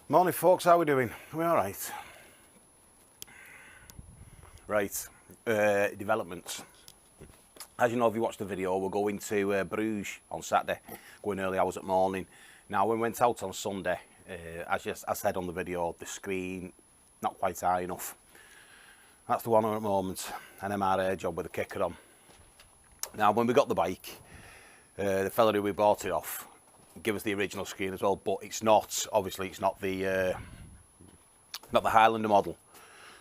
Morning folks, how are we doing? Are we alright? Right, developments. As you know, if you watched the video, we're going to Bruges on Saturday, going early hours at morning. Now, when we went out on Sunday, as I said on the video, the screen not quite high enough. That's the one at the moment, an MRA job with a kicker on. Now, when we got the bike, the fella who we bought it off give us the original screen as well, but it's not, obviously it's not the Highlander model,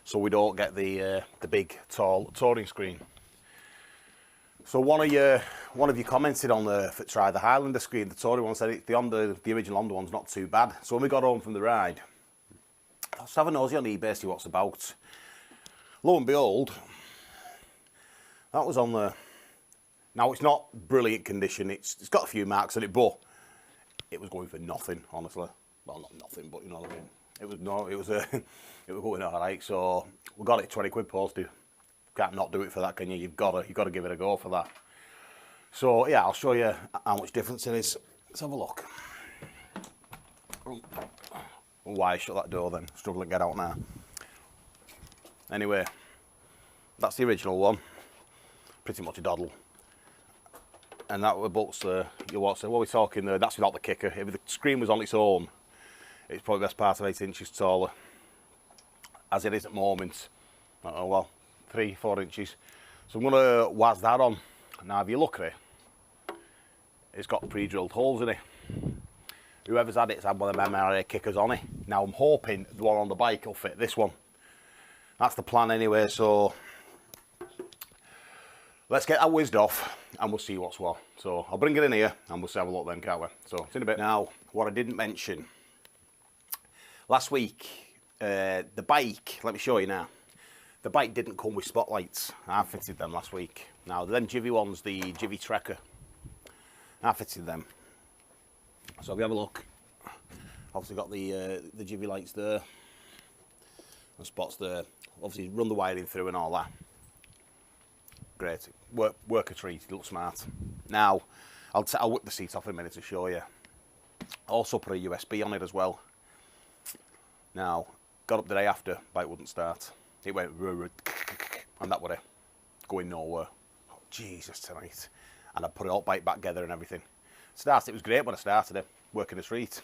so we don't get the big tall touring screen. So one of you commented on the try the Highlander screen. The touring one said the original Honda one's not too bad. So when we got home from the ride, I was having a nosy on eBay, see what's about. Lo and behold, that was on the. Now it's not brilliant condition. It's got a few marks on it, but it was going for nothing, honestly. Well, not nothing, but you know what I mean. It was going all right. So we got it 20 quid posted. Can't not do it for that, can you? You've got to give it a go for that. So yeah, I'll show you how much difference it is. Let's have a look. Why I shut that door then? Struggling to get out now. Anyway, that's the original one. Pretty much a doddle. And that was what are we talking there? That's without the kicker. If the screen was on its own, it's probably the best part of 8 inches taller. As it is at the moment, oh well, 3-4 inches. So I'm going to waz that on. Now if you look at it, it's got pre-drilled holes in it. Whoever's had it's had one of them MRA kickers on it. Now I'm hoping the one on the bike will fit this one. That's the plan anyway, so let's get that whizzed off and we'll see what's what. So I'll bring it in here and we'll have a look then, can't we? So it's in a bit. Now, what I didn't mention, last week, the bike, let me show you now. The bike didn't come with spotlights. I fitted them last week. Now, them Jivy ones, the Jivy Trekker, I fitted them. So if you have a look, obviously got the Jivy lights there, the spots there. Obviously run the wiring through and all that. Great, work a treat, it looks smart. Now, I'll whip the seat off in a minute to show you. Also put a USB on it as well. Now, got up the day after, bike wouldn't start. It went and that would it, going nowhere. Oh, Jesus tonight. And I put it all bike back together and everything. It was great when I started it, working the street.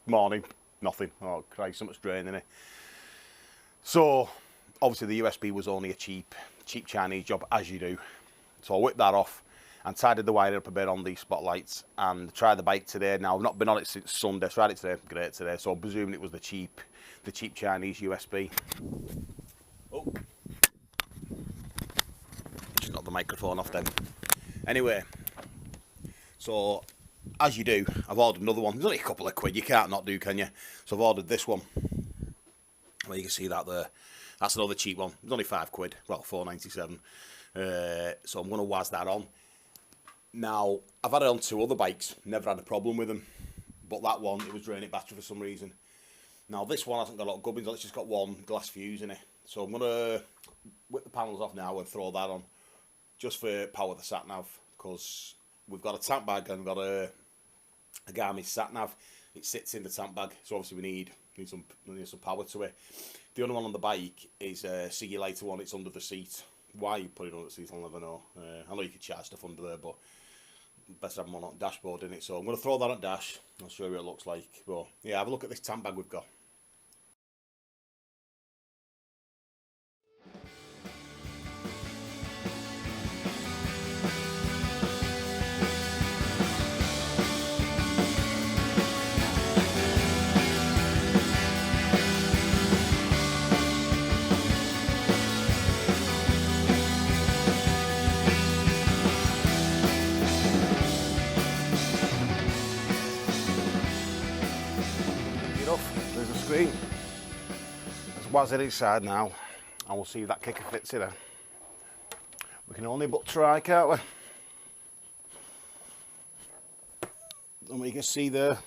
Morning, nothing. Oh Christ, so much drain in it. So, obviously the USB was only a cheap Chinese job, as you do. So I whipped that off and tidied the wire up a bit on these spotlights and tried the bike today. Now I've not been on it since Sunday, tried it today, great today. So I'm presuming it was the cheap Chinese USB. Oh, just knocked the microphone off then. Anyway, so as you do, I've ordered another one. There's only a couple of quid, you can't not do, can you? So I've ordered this one. Well, you can see that there. That's another cheap one. It's only 5 quid. Well, 4.97. So I'm going to waz that on. Now, I've had it on 2 other bikes. Never had a problem with them. But that one, it was draining battery for some reason. Now, this one hasn't got a lot of gubbins on it. It's just got one glass fuse in it. So I'm going to whip the panels off now and throw that on. Just for power the sat-nav. Because we've got a tank bag and we've got a Garmin sat-nav. It sits in the tank bag. So obviously we need some power to it. The other one on the bike is a see you later one. It's under the seat. Why you put it under the seat, I'll never know. I know you could charge stuff under there, but best have one on dashboard in it. So I'm going to throw that on dash. I'll show you what it looks like. But yeah, have a look at this tank bag we've got. There's a screen. Let's waz it inside now and we'll see if that kicker fits in there. We can only but try, can't we? And we can see there,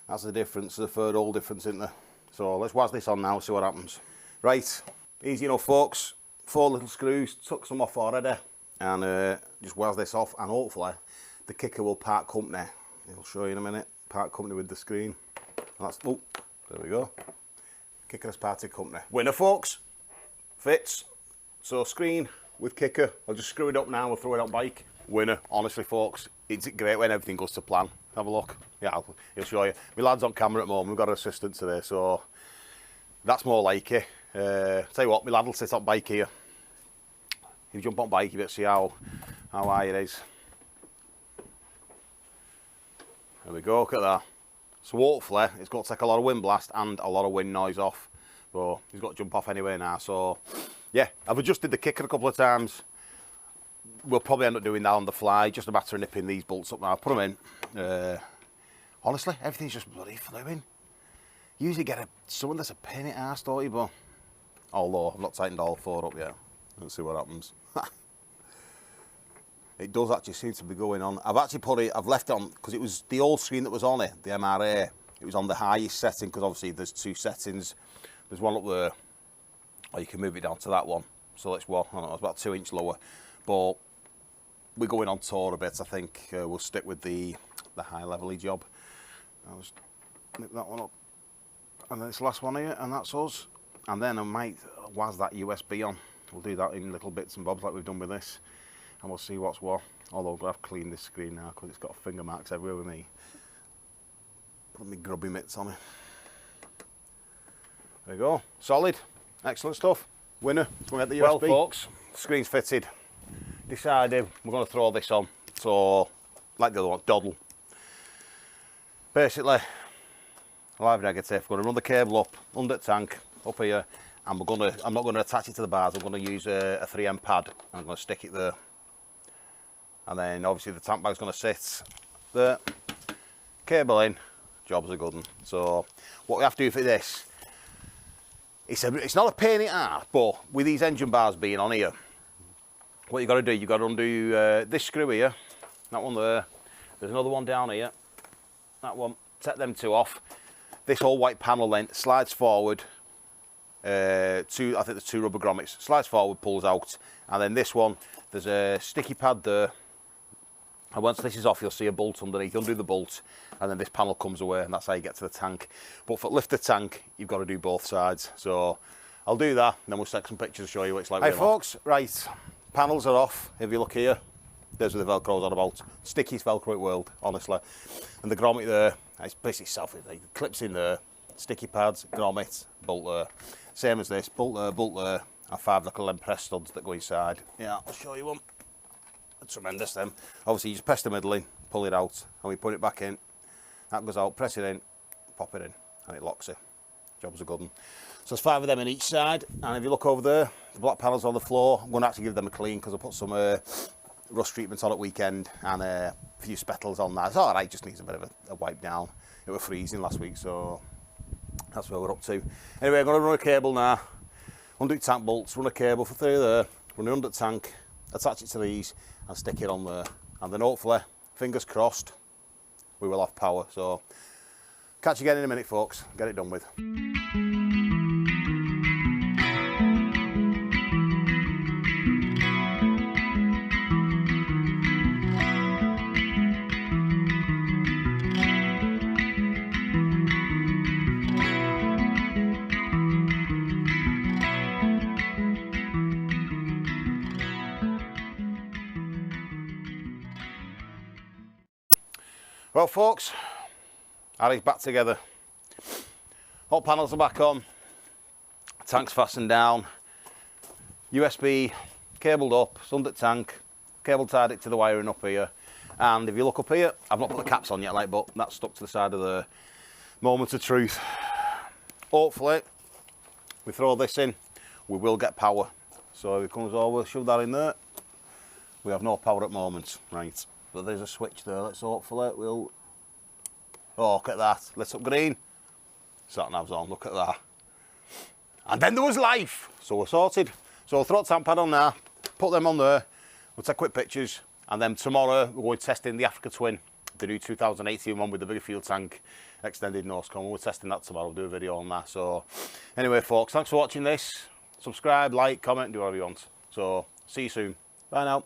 that's the difference, the third hole difference, isn't there? So let's waz this on now, see what happens. Right, easy enough folks. 4 little screws, took some off already, and just waz this off, and hopefully the kicker will part company. I'll show you in a minute. Part company with the screen. That's, oh, There we go. Kicker as party company. Winner, folks. Fits. So screen with kicker. I'll just screw it up now. We'll throw it on bike. Winner. Honestly, folks, it's great when everything goes to plan. Have a look. Yeah, he'll show you. My lad's on camera at the moment. We've got an assistant today, so that's more like it. Tell you what, my lad will sit on bike here. You jump on bike, you better see how high it is. There we go, look at that. So hopefully it's got to take a lot of wind blast and a lot of wind noise off. But he's got to jump off anyway now. So yeah, I've adjusted the kicker a couple of times. We'll probably end up doing that on the fly. Just a matter of nipping these bolts up now. Put them in. Honestly, everything's just bloody fluing. Usually get someone that's a pain in the arse, don't you? But although I've not tightened all four up yet. Let's see what happens. It does actually seem to be going on. I've actually put it, I've left it on, because it was the old screen that was on it, the MRA. It was on the highest setting, because obviously there's two settings. There's one up there, or you can move it down to that one. So it's what, I don't know, it's about 2 inches lower. But we're going on tour a bit, I think. We'll stick with the high level job. I'll just nip that one up. And then this last one here, and that's us. And then I might waz that USB on. We'll do that in little bits and bobs like we've done with this. And we'll see what's what. Although I've got to clean this screen now because it's got finger marks everywhere with me. Put my grubby mitts on it. There we go. Solid. Excellent stuff. Winner. We'll get the USB. Well, folks, screen's fitted. Decided we're going to throw this on. So, like the other one, doddle. Basically, live negative. We're going to run the cable up under the tank, up here. And I'm not going to attach it to the bars. I'm going to use a 3M pad. I'm going to stick it there. And then obviously the tank bag's going to sit there. Cable in. Job's a good one. So what we have to do for this, it's not a pain in the arse, but with these engine bars being on here, what you've got to do, you've got to undo this screw here, that one there. There's another one down here. That one. Take them two off. This whole white panel then slides forward. I think there's 2 rubber grommets. Slides forward, pulls out, and then this one, there's a sticky pad there. And once this is off, you'll see a bolt underneath. Undo the bolt, and then this panel comes away, and that's how you get to the tank. But for lift the tank, you've got to do both sides. So I'll do that, and then we'll take some pictures to show you what it's like. Hey folks, right, panels are off. If you look here, there's where the Velcro's on about. Stickiest Velcro in the world, honestly. And the grommet there, it's basically it clips in there. Sticky pads, grommet, bolt there. Same as this, bolt there, and 5 little press studs that go inside. Yeah, I'll show you one. Tremendous them. Obviously you just press the middle in, pull it out, and we put it back in. That goes out, press it in, pop it in, and it locks it. Job's a good one. So there's 5 of them in each side, and if you look over there, the black panels on the floor, I'm going to actually give them a clean because I put some rust treatment on at weekend and a few spettles on that. It's alright, just needs a bit of a wipe down. It was freezing last week, so that's where we're up to. Anyway, I'm going to run a cable now, undo tank bolts, run a cable for through there, run it under the tank, attach it to these, and stick it on there, and then hopefully, fingers crossed, we will have power. So catch you again in a minute, folks. Get it done with. Well folks, Harry's back together. Hot panels are back on, tank's fastened down, USB cabled up, it's under the tank, cable tied it to the wiring up here, and if you look up here, I've not put the caps on yet, like, but that's stuck to the side of the moment of truth. Hopefully, we throw this in, we will get power. So if it comes over, shove that in there. We have no power at the moment, right? But there's a switch there, let's hopefully we'll... Oh, look at that, lit up green. Sat nav's on, look at that. And then there was life, so we're sorted. So we'll throw the tank pad on there, put them on there, we'll take quick pictures, and then tomorrow we're going testing the Africa Twin, the new 2018 one with the bigger fuel tank, extended nose cone. We're testing that tomorrow, we'll do a video on that. So anyway folks, thanks for watching this. Subscribe, like, comment, do whatever you want. So see you soon. Bye now.